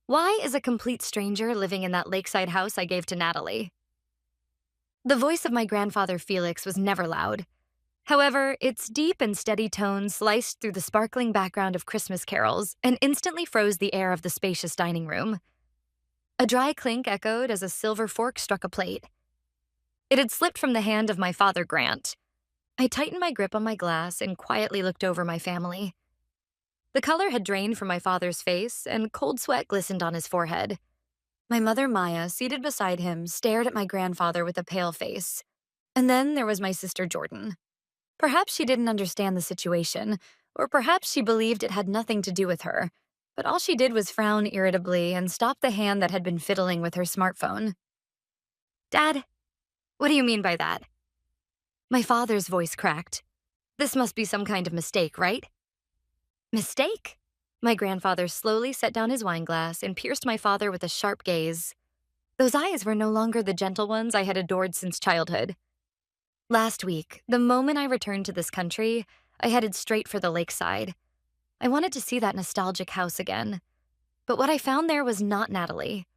Why is a complete stranger living in that lakeside house I gave to Natalie? The voice of my grandfather Felix was never loud. However, its deep and steady tone sliced through the sparkling background of Christmas carols and instantly froze the air of the spacious dining room. A dry clink echoed as a silver fork struck a plate. It had slipped from the hand of my father Grant. I tightened my grip on my glass and quietly looked over my family. The color had drained from my father's face, and cold sweat glistened on his forehead. My mother Maya, seated beside him, stared at my grandfather with a pale face. And then there was my sister Jordan. Perhaps she didn't understand the situation, or perhaps she believed it had nothing to do with her, but all she did was frown irritably and stop the hand that had been fiddling with her smartphone. "Dad, what do you mean by that?" My father's voice cracked. "This must be some kind of mistake, right?" "Mistake?" My grandfather slowly set down his wineglass and pierced my father with a sharp gaze. Those eyes were no longer the gentle ones I had adored since childhood. Last week, the moment I returned to this country, I headed straight for the lakeside. I wanted to see that nostalgic house again. But what I found there was not Natalie.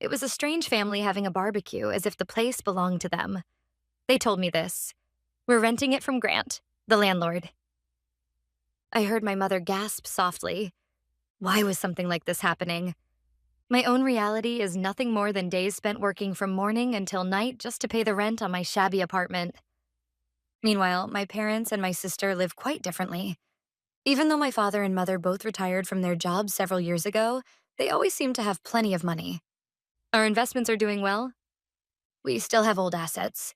It was a strange family having a barbecue as if the place belonged to them. They told me this. "We're renting it from Grant, the landlord." I heard my mother gasp softly. Why was something like this happening? My own reality is nothing more than days spent working from morning until night just to pay the rent on my shabby apartment. Meanwhile, my parents and my sister live quite differently. Even though my father and mother both retired from their jobs several years ago, they always seem to have plenty of money. Our investments are doing well. We still have old assets.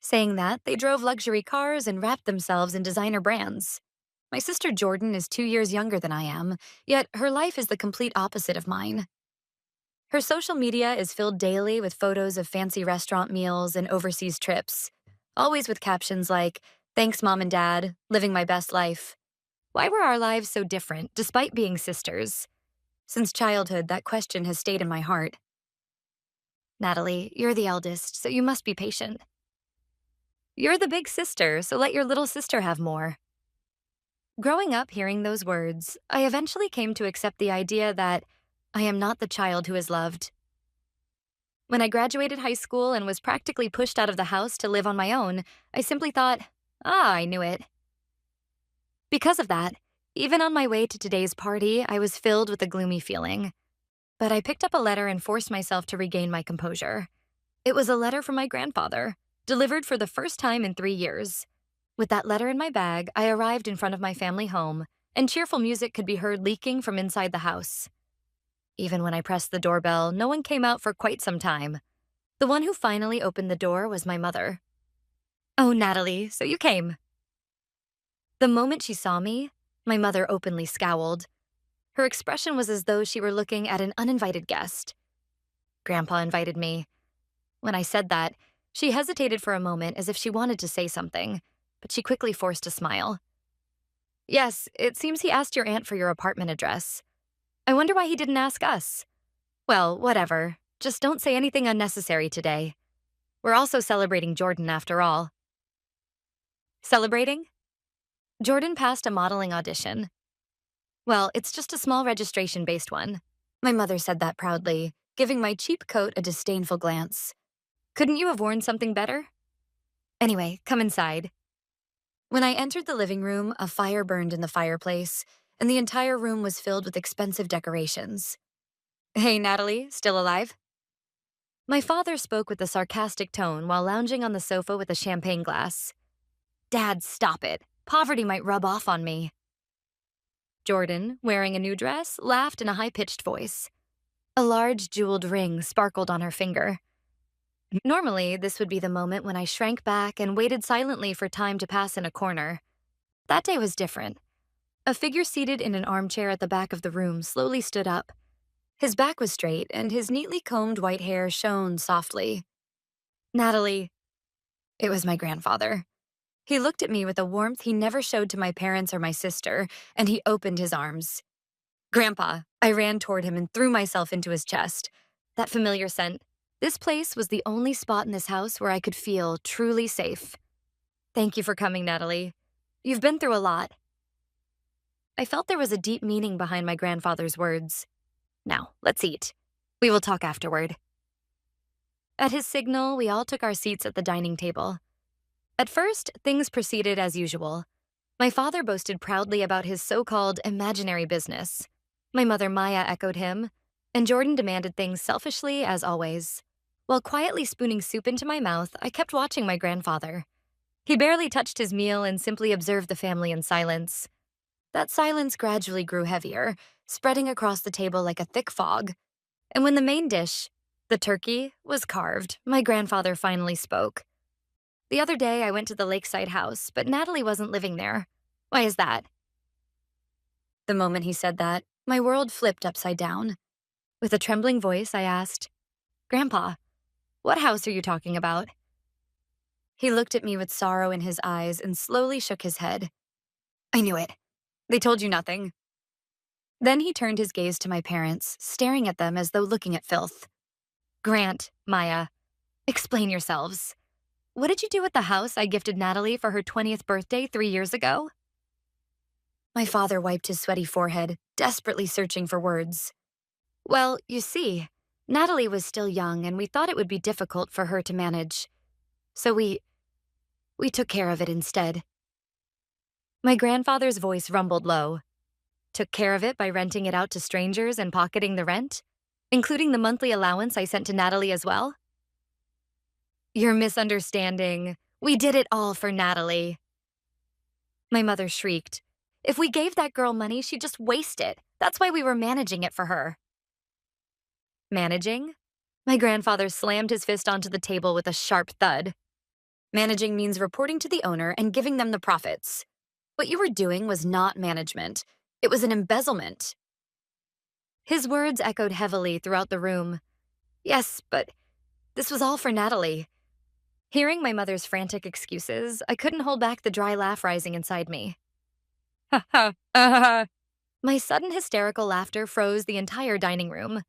Saying that, they drove luxury cars and wrapped themselves in designer brands. My sister Jordan is 2 years younger than I am, yet her life is the complete opposite of mine. Her social media is filled daily with photos of fancy restaurant meals and overseas trips, always with captions like, "Thanks, Mom and Dad, living my best life." Why were our lives so different, despite being sisters? Since childhood, that question has stayed in my heart. "Natalie, you're the eldest, so you must be patient." "You're the big sister, so let your little sister have more." Growing up hearing those words, I eventually came to accept the idea that I am not the child who is loved. When I graduated high school and was practically pushed out of the house to live on my own, I simply thought, I knew it. Because of that, even on my way to today's party, I was filled with a gloomy feeling. But I picked up a letter and forced myself to regain my composure. It was a letter from my grandfather, delivered for the first time in 3 years. With that letter in my bag, I arrived in front of my family home, and cheerful music could be heard leaking from inside the house. Even when I pressed the doorbell, no one came out for quite some time. The one who finally opened the door was my mother. "Oh, Natalie, so you came." The moment she saw me, my mother openly scowled. Her expression was as though she were looking at an uninvited guest. "Grandpa invited me." When I said that, she hesitated for a moment as if she wanted to say something, but she quickly forced a smile. "Yes, it seems he asked your aunt for your apartment address. I wonder why he didn't ask us. Well, whatever. Just don't say anything unnecessary today. We're also celebrating Jordan after all." "Celebrating?" Jordan passed a modeling audition. "Well, it's just a small registration-based one." My mother said that proudly, giving my cheap coat a disdainful glance. "Couldn't you have worn something better? Anyway, come inside." When I entered the living room, a fire burned in the fireplace, and the entire room was filled with expensive decorations. "Hey, Natalie, still alive?" My father spoke with a sarcastic tone while lounging on the sofa with a champagne glass. "Dad, stop it. Poverty might rub off on me." Jordan, wearing a new dress, laughed in a high-pitched voice. A large jeweled ring sparkled on her finger. Normally, this would be the moment when I shrank back and waited silently for time to pass in a corner. That day was different. A figure seated in an armchair at the back of the room slowly stood up. His back was straight, and his neatly combed white hair shone softly. "Natalie." It was my grandfather. He looked at me with a warmth he never showed to my parents or my sister, and he opened his arms. "Grandpa." I ran toward him and threw myself into his chest. That familiar scent. This place was the only spot in this house where I could feel truly safe. "Thank you for coming, Natalie. You've been through a lot." I felt there was a deep meaning behind my grandfather's words. Now, let's eat. We will talk afterward. At his signal, we all took our seats at the dining table. At first, things proceeded as usual. My father boasted proudly about his so-called imaginary business. My mother Maya echoed him, and Jordan demanded things selfishly as always. While quietly spooning soup into my mouth, I kept watching my grandfather. He barely touched his meal and simply observed the family in silence. That silence gradually grew heavier, spreading across the table like a thick fog. And when the main dish, the turkey, was carved, my grandfather finally spoke. The other day, I went to the lakeside house, but Natalie wasn't living there. Why is that? The moment he said that, my world flipped upside down. With a trembling voice, I asked, "Grandpa, what house are you talking about?" He looked at me with sorrow in his eyes and slowly shook his head. I knew it. They told you nothing. Then he turned his gaze to my parents, staring at them as though looking at filth. Grant, Maya, explain yourselves. What did you do with the house I gifted Natalie for her 20th birthday 3 years ago? My father wiped his sweaty forehead, desperately searching for words. Well, you see, Natalie was still young and we thought it would be difficult for her to manage. So we took care of it instead. My grandfather's voice rumbled low. Took care of it by renting it out to strangers and pocketing the rent, including the monthly allowance I sent to Natalie as well? You're misunderstanding. We did it all for Natalie. My mother shrieked. If we gave that girl money, she'd just waste it. That's why we were managing it for her. Managing? My grandfather slammed his fist onto the table with a sharp thud. Managing means reporting to the owner and giving them the profits. What you were doing was not management. It was an embezzlement. His words echoed heavily throughout the room. Yes, but this was all for Natalie. Hearing my mother's frantic excuses, I couldn't hold back the dry laugh rising inside me. Ha ha, ha. My sudden hysterical laughter froze the entire dining room.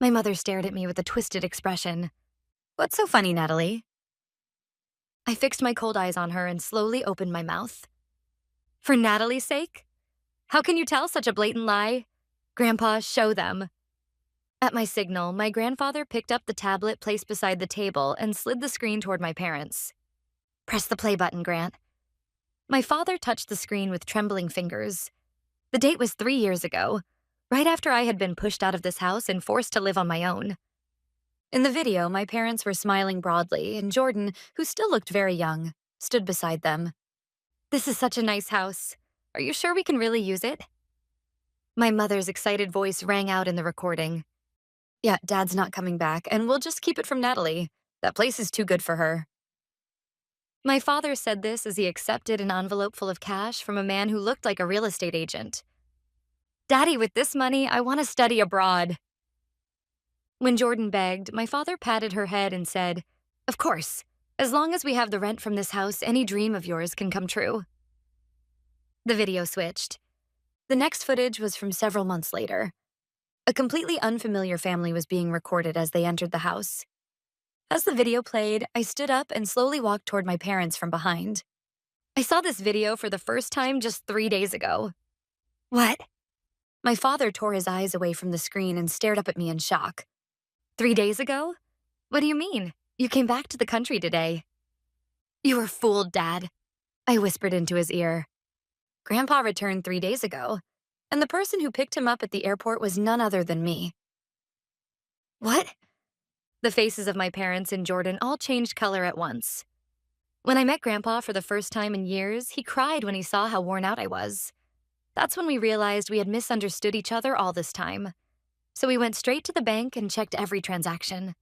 My mother stared at me with a twisted expression. What's so funny, Natalie? I fixed my cold eyes on her and slowly opened my mouth. For Natalie's sake? How can you tell such a blatant lie? Grandpa, show them. At my signal, my grandfather picked up the tablet placed beside the table and slid the screen toward my parents. Press the play button, Grant. My father touched the screen with trembling fingers. The date was 3 years ago, right after I had been pushed out of this house and forced to live on my own. In the video, my parents were smiling broadly, and Jordan, who still looked very young, stood beside them. This is such a nice house. Are you sure we can really use it? My mother's excited voice rang out in the recording. Yeah, Dad's not coming back, and we'll just keep it from Natalie. That place is too good for her. My father said this as he accepted an envelope full of cash from a man who looked like a real estate agent. Daddy, with this money, I want to study abroad. When Jordan begged, my father patted her head and said, Of course, as long as we have the rent from this house, any dream of yours can come true. The video switched. The next footage was from several months later. A completely unfamiliar family was being recorded as they entered the house. As the video played, I stood up and slowly walked toward my parents from behind. I saw this video for the first time just 3 days ago. What? My father tore his eyes away from the screen and stared up at me in shock. 3 days ago? What do you mean? You came back to the country today. You were fooled, Dad, I whispered into his ear. Grandpa returned 3 days ago, and the person who picked him up at the airport was none other than me. What? The faces of my parents and Jordan all changed color at once. When I met Grandpa for the first time in years, he cried when he saw how worn out I was. That's when we realized we had misunderstood each other all this time. So we went straight to the bank and checked every transaction.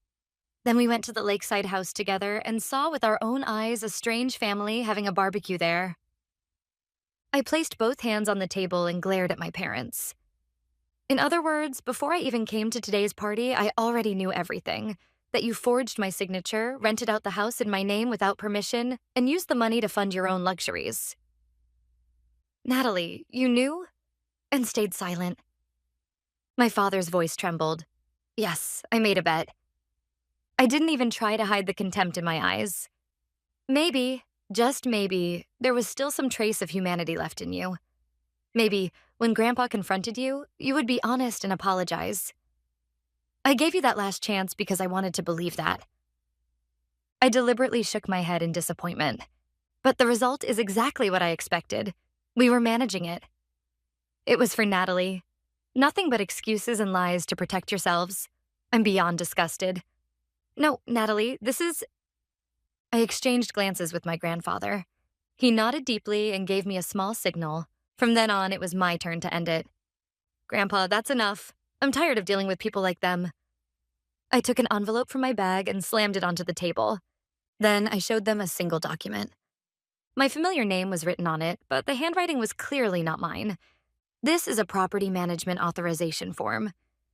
Then we went to the lakeside house together and saw with our own eyes a strange family having a barbecue there. I placed both hands on the table and glared at my parents. In other words, before I even came to today's party, I already knew everything. That you forged my signature, rented out the house in my name without permission, and used the money to fund your own luxuries. Natalie, you knew? And stayed silent. My father's voice trembled. Yes, I made a bet. I didn't even try to hide the contempt in my eyes. Maybe, just maybe, there was still some trace of humanity left in you. Maybe, when Grandpa confronted you, you would be honest and apologize. I gave you that last chance because I wanted to believe that. I deliberately shook my head in disappointment. But the result is exactly what I expected. We were managing it. It was for Natalie. Nothing but excuses and lies to protect yourselves. I'm beyond disgusted. No, Natalie, this is... I exchanged glances with my grandfather. He nodded deeply and gave me a small signal. From then on, it was my turn to end it. Grandpa, that's enough. I'm tired of dealing with people like them. I took an envelope from my bag and slammed it onto the table. Then I showed them a single document. My familiar name was written on it, but the handwriting was clearly not mine. This is a property management authorization form.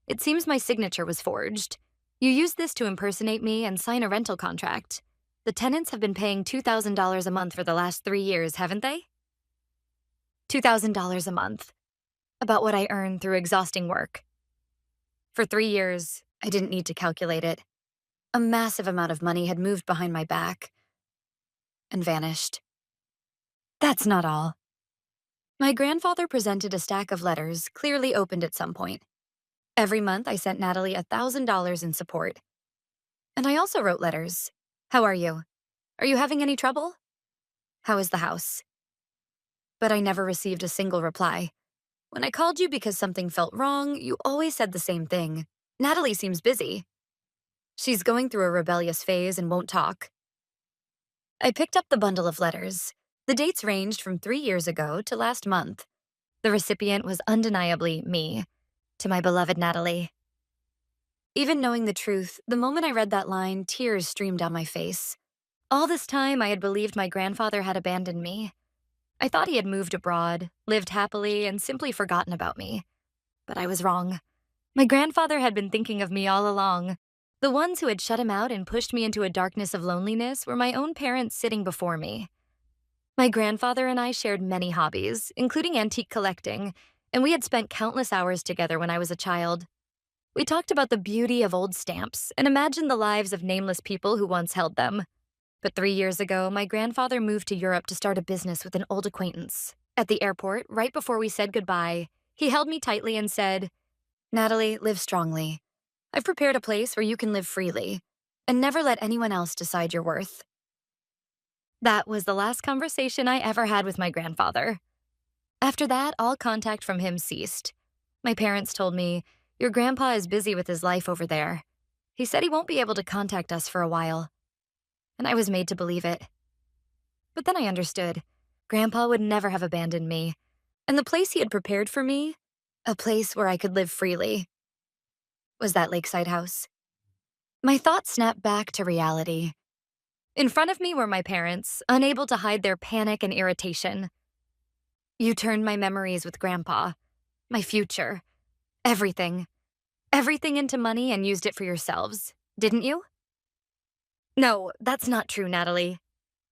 It seems my signature was forged. You used this to impersonate me and sign a rental contract. The tenants have been paying $2,000 a month for the last 3 years, haven't they? $2,000 a month. About what I earned through exhausting work. For 3 years, I didn't need to calculate it. A massive amount of money had moved behind my back and vanished. That's not all. My grandfather presented a stack of letters, clearly opened at some point. Every month, I sent Natalie $1,000 in support. And I also wrote letters. How are you? Are you having any trouble? How is the house? But I never received a single reply. When I called you because something felt wrong, you always said the same thing. Natalie seems busy. She's going through a rebellious phase and won't talk. I picked up the bundle of letters. The dates ranged from 3 years ago to last month. The recipient was undeniably me, to my beloved Natalie. Even knowing the truth, the moment I read that line, tears streamed down my face. All this time, I had believed my grandfather had abandoned me. I thought he had moved abroad, lived happily, and simply forgotten about me. But I was wrong. My grandfather had been thinking of me all along. The ones who had shut him out and pushed me into a darkness of loneliness were my own parents sitting before me. My grandfather and I shared many hobbies, including antique collecting, and we had spent countless hours together when I was a child. We talked about the beauty of old stamps and imagined the lives of nameless people who once held them. But 3 years ago, my grandfather moved to Europe to start a business with an old acquaintance. At the airport, right before we said goodbye, he held me tightly and said, "Natalie, live strongly. I've prepared a place where you can live freely, and never let anyone else decide your worth." That was the last conversation I ever had with my grandfather. After that, all contact from him ceased. My parents told me, "Your grandpa is busy with his life over there. He said he won't be able to contact us for a while." And I was made to believe it. But then I understood. Grandpa would never have abandoned me. And the place he had prepared for me, a place where I could live freely, was that lakeside house. My thoughts snapped back to reality. In front of me were my parents, unable to hide their panic and irritation. "You turned my memories with Grandpa, my future, everything into money and used it for yourselves, didn't you?" "No, that's not true, Natalie."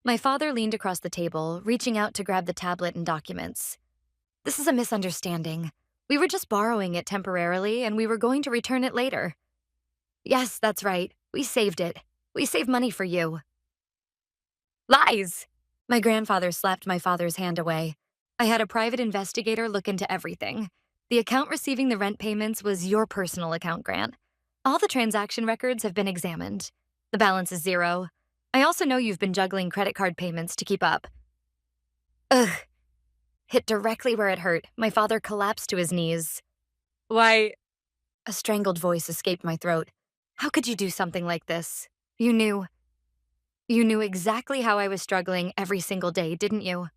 My father leaned across the table, reaching out to grab the tablet and documents. "This is a misunderstanding. We were just borrowing it temporarily, and we were going to return it later." "Yes, that's right. We saved it. We saved money for you." "Lies!" My grandfather slapped my father's hand away. "I had a private investigator look into everything. The account receiving the rent payments was your personal account, Grant. All the transaction records have been examined. The balance is 0. I also know you've been juggling credit card payments to keep up." Ugh. Hit directly where it hurt, my father collapsed to his knees. "Why..." A strangled voice escaped my throat. "How could you do something like this? You knew exactly how I was struggling every single day, didn't you?"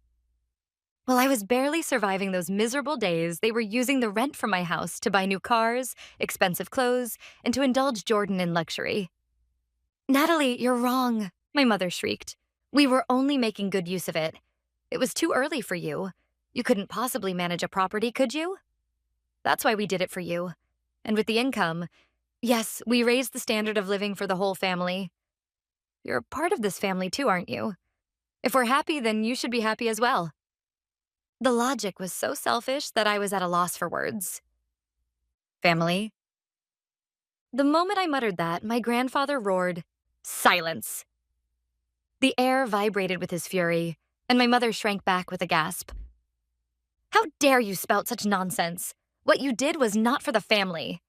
While I was barely surviving those miserable days, they were using the rent from my house to buy new cars, expensive clothes, and to indulge Jordan in luxury. "Natalie, you're wrong," my mother shrieked. "We were only making good use of it. It was too early for you. You couldn't possibly manage a property, could you? That's why we did it for you. And with the income, yes, we raised the standard of living for the whole family. You're part of this family too, aren't you? If we're happy, then you should be happy as well." The logic was so selfish that I was at a loss for words. "Family?" The moment I muttered that, my grandfather roared, "Silence!" The air vibrated with his fury, and my mother shrank back with a gasp. "How dare you spout such nonsense? What you did was not for the family."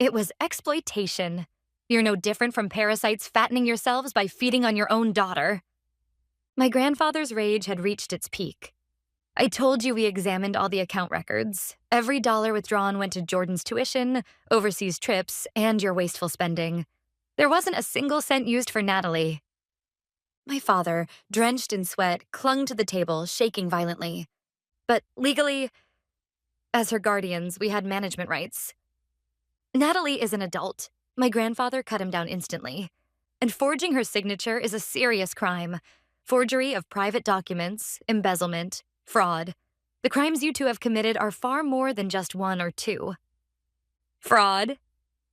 It was exploitation. You're no different from parasites fattening yourselves by feeding on your own daughter. My grandfather's rage had reached its peak. I told you we examined all the account records. Every dollar withdrawn went to Jordan's tuition, overseas trips, and your wasteful spending. There wasn't a single cent used for Natalie. My father, drenched in sweat, clung to the table, shaking violently. But legally, as her guardians, we had management rights. Natalie is an adult. My grandfather cut him down instantly. And forging her signature is a serious crime. Forgery of private documents, embezzlement, fraud. The crimes you two have committed are far more than just one or two. Fraud?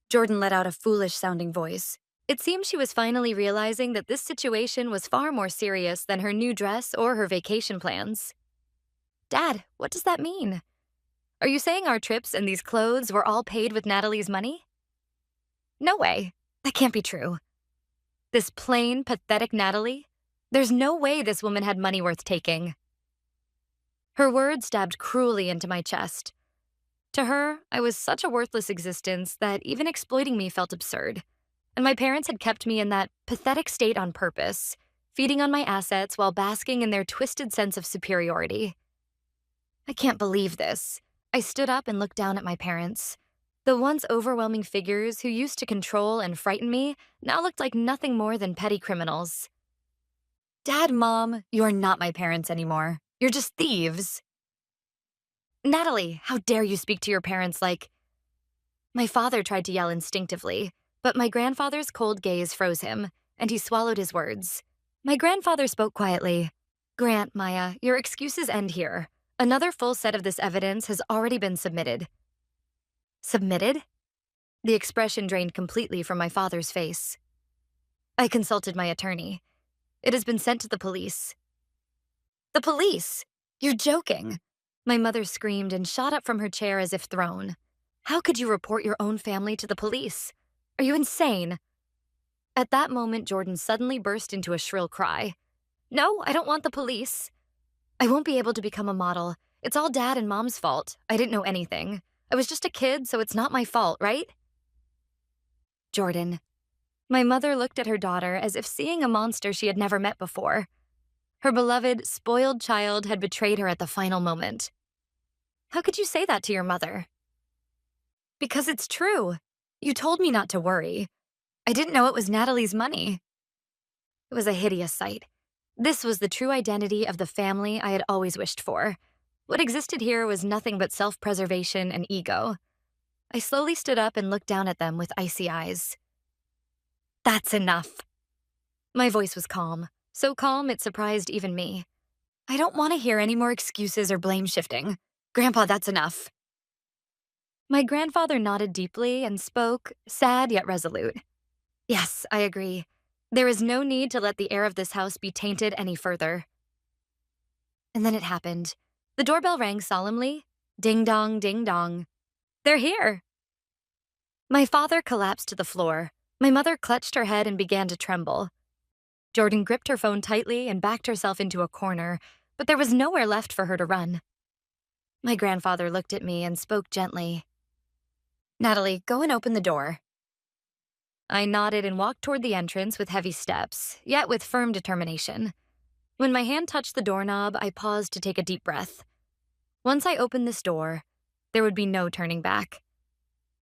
Jordan let out a foolish-sounding voice. It seemed she was finally realizing that this situation was far more serious than her new dress or her vacation plans. Dad, what does that mean? Are you saying our trips and these clothes were all paid with Natalie's money? No way. That can't be true. This plain, pathetic Natalie? There's no way this woman had money worth taking. Her words stabbed cruelly into my chest. To her, I was such a worthless existence that even exploiting me felt absurd. And my parents had kept me in that pathetic state on purpose, feeding on my assets while basking in their twisted sense of superiority. I can't believe this. I stood up and looked down at my parents. The once overwhelming figures who used to control and frighten me now looked like nothing more than petty criminals. Dad, Mom, you're not my parents anymore. You're just thieves. Natalie, how dare you speak to your parents like... My father tried to yell instinctively, but my grandfather's cold gaze froze him, and he swallowed his words. My grandfather spoke quietly. Grant, Maya, your excuses end here. Another full set of this evidence has already been submitted. Submitted? The expression drained completely from my father's face. I consulted my attorney. It has been sent to the police. The police? You're joking. My mother screamed and shot up from her chair as if thrown. How could you report your own family to the police? Are you insane? At that moment, Jordan suddenly burst into a shrill cry. No, I don't want the police. I won't be able to become a model. It's all Dad and Mom's fault. I didn't know anything. I was just a kid, so it's not my fault, right? Jordan. My mother looked at her daughter as if seeing a monster she had never met before. Her beloved, spoiled child had betrayed her at the final moment. How could you say that to your mother? Because it's true. You told me not to worry. I didn't know it was Natalie's money. It was a hideous sight. This was the true identity of the family I had always wished for. What existed here was nothing but self-preservation and ego. I slowly stood up and looked down at them with icy eyes. That's enough. My voice was calm, so calm it surprised even me. I don't want to hear any more excuses or blame shifting. Grandpa, that's enough. My grandfather nodded deeply and spoke, sad yet resolute. Yes, I agree. There is no need to let the air of this house be tainted any further. And then it happened. The doorbell rang solemnly. Ding dong, ding dong. They're here. My father collapsed to the floor. My mother clutched her head and began to tremble. Jordan gripped her phone tightly and backed herself into a corner, but there was nowhere left for her to run. My grandfather looked at me and spoke gently. Natalie, go and open the door. I nodded and walked toward the entrance with heavy steps, yet with firm determination. When my hand touched the doorknob, I paused to take a deep breath. Once I opened this door, there would be no turning back.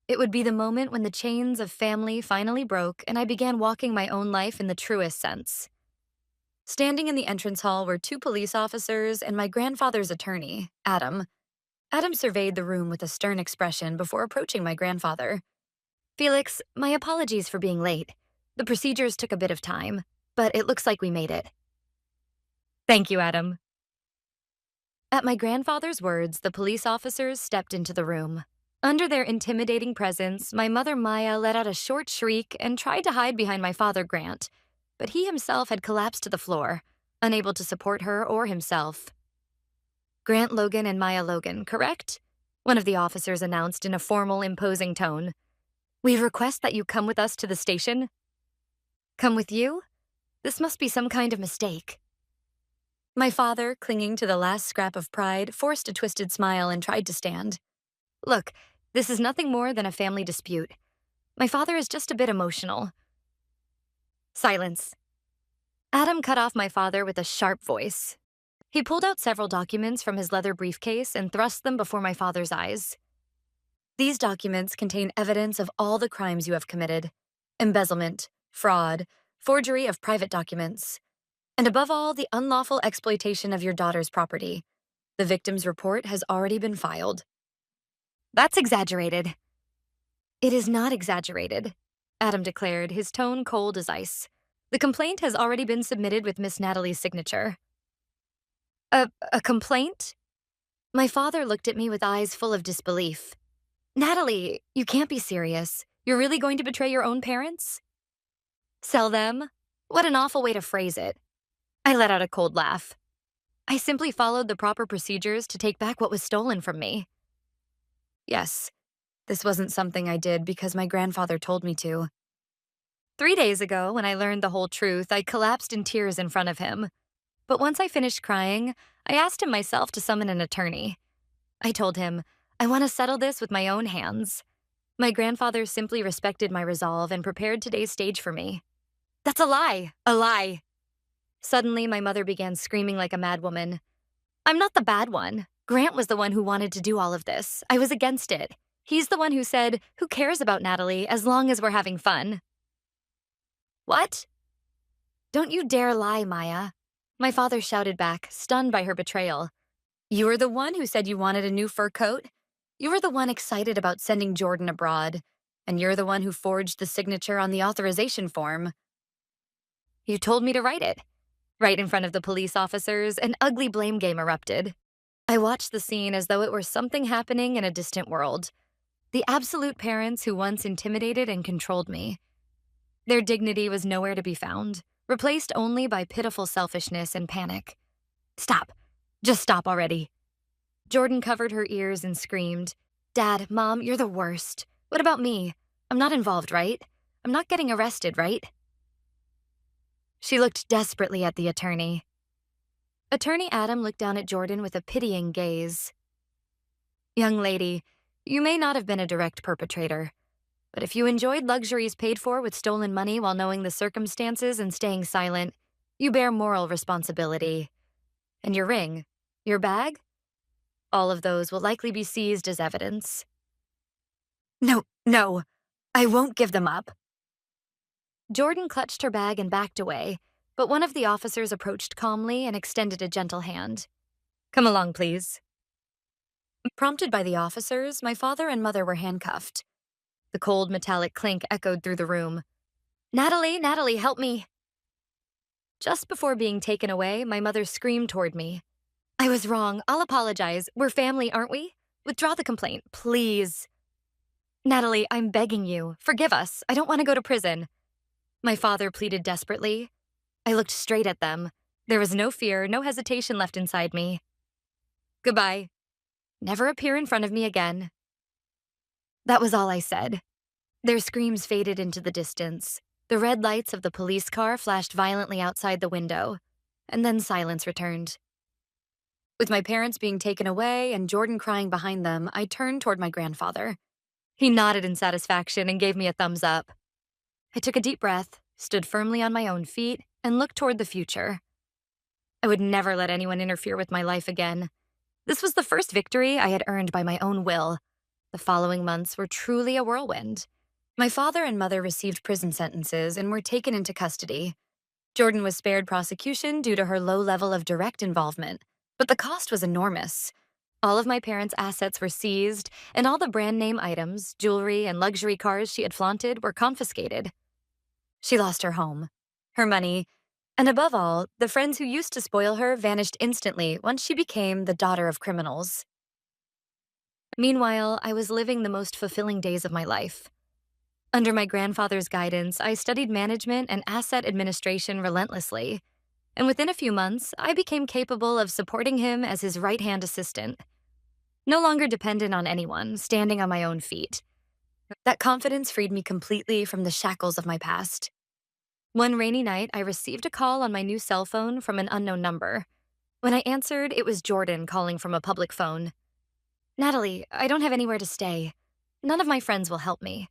It would be the moment when the chains of family finally broke and I began walking my own life in the truest sense. Standing in the entrance hall were 2 police officers and my grandfather's attorney, Adam. Adam surveyed the room with a stern expression before approaching my grandfather. Felix, my apologies for being late. The procedures took a bit of time, but it looks like we made it. Thank you, Adam. At my grandfather's words, the police officers stepped into the room. Under their intimidating presence, my mother Maya let out a short shriek and tried to hide behind my father Grant, but he himself had collapsed to the floor, unable to support her or himself. Grant Logan and Maya Logan, correct? One of the officers announced in a formal, imposing tone. We request that you come with us to the station. Come with you? This must be some kind of mistake. My father, clinging to the last scrap of pride, forced a twisted smile and tried to stand. Look, this is nothing more than a family dispute. My father is just a bit emotional. Silence. Adam cut off my father with a sharp voice. He pulled out several documents from his leather briefcase and thrust them before my father's eyes. These documents contain evidence of all the crimes you have committed: embezzlement, fraud, forgery of private documents, and above all, the unlawful exploitation of your daughter's property. The victim's report has already been filed. That's exaggerated. It is not exaggerated, Adam declared, his tone cold as ice. The complaint has already been submitted with Miss Natalie's signature. A complaint? My father looked at me with eyes full of disbelief. Natalie, you can't be serious. You're really going to betray your own parents? Sell them? What an awful way to phrase it. I let out a cold laugh. I simply followed the proper procedures to take back what was stolen from me. Yes, this wasn't something I did because my grandfather told me to. 3 days ago, when I learned the whole truth, I collapsed in tears in front of him. But once I finished crying, I asked him myself to summon an attorney. I told him, I want to settle this with my own hands. My grandfather simply respected my resolve and prepared today's stage for me. That's a lie! A lie! Suddenly, my mother began screaming like a madwoman. I'm not the bad one. Grant was the one who wanted to do all of this. I was against it. He's the one who said, who cares about Natalie as long as we're having fun? What? Don't you dare lie, Maya. My father shouted back, stunned by her betrayal. You were the one who said you wanted a new fur coat. You were the one excited about sending Jordan abroad. And you're the one who forged the signature on the authorization form. You told me to write it. Right in front of the police officers, an ugly blame game erupted. I watched the scene as though it were something happening in a distant world. The absolute parents who once intimidated and controlled me. Their dignity was nowhere to be found, replaced only by pitiful selfishness and panic. Stop. Just stop already. Jordan covered her ears and screamed, Dad, Mom, you're the worst. What about me? I'm not involved, right? I'm not getting arrested, right? She looked desperately at the attorney. Attorney Adam looked down at Jordan with a pitying gaze. Young lady, you may not have been a direct perpetrator, but if you enjoyed luxuries paid for with stolen money while knowing the circumstances and staying silent, you bear moral responsibility. And your ring, your bag? All of those will likely be seized as evidence. No, I won't give them up. Jordan clutched her bag and backed away, but one of the officers approached calmly and extended a gentle hand. Come along, please. Prompted by the officers, my father and mother were handcuffed. The cold metallic clink echoed through the room. Natalie, help me. Just before being taken away, my mother screamed toward me. I was wrong. I'll apologize. We're family, aren't we? Withdraw the complaint, please. Natalie, I'm begging you. Forgive us. I don't want to go to prison. My father pleaded desperately. I looked straight at them. There was no fear, no hesitation left inside me. Goodbye. Never appear in front of me again. That was all I said. Their screams faded into the distance. The red lights of the police car flashed violently outside the window, and then silence returned. With my parents being taken away and Jordan crying behind them, I turned toward my grandfather. He nodded in satisfaction and gave me a thumbs up. I took a deep breath, stood firmly on my own feet, and looked toward the future. I would never let anyone interfere with my life again. This was the first victory I had earned by my own will. The following months were truly a whirlwind. My father and mother received prison sentences and were taken into custody. Jordan was spared prosecution due to her low level of direct involvement, but the cost was enormous. All of my parents' assets were seized, and all the brand name items, jewelry, and luxury cars she had flaunted were confiscated. She lost her home, her money, and above all, the friends who used to spoil her vanished instantly once she became the daughter of criminals. Meanwhile, I was living the most fulfilling days of my life. Under my grandfather's guidance, I studied management and asset administration relentlessly, and within a few months, I became capable of supporting him as his right-hand assistant. No longer dependent on anyone, standing on my own feet. That confidence freed me completely from the shackles of my past. One rainy night, I received a call on my new cell phone from an unknown number. When I answered, it was Jordan calling from a public phone. Natalie, I don't have anywhere to stay. None of my friends will help me.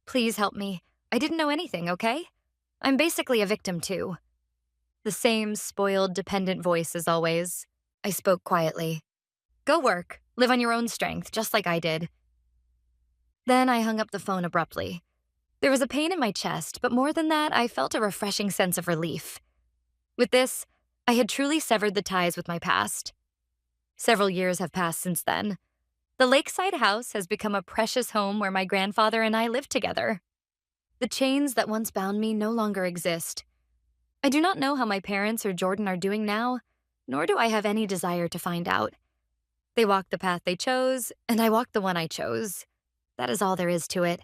Please help me. I didn't know anything, okay? I'm basically a victim too. The same spoiled, dependent voice as always. I spoke quietly. Go work. Live on your own strength, just like I did. Then I hung up the phone abruptly. There was a pain in my chest, but more than that, I felt a refreshing sense of relief. With this, I had truly severed the ties with my past. Several years have passed since then. The lakeside house has become a precious home where my grandfather and I live together. The chains that once bound me no longer exist. I do not know how my parents or Jordan are doing now, nor do I have any desire to find out. They walked the path they chose, and I walked the one I chose. That is all there is to it.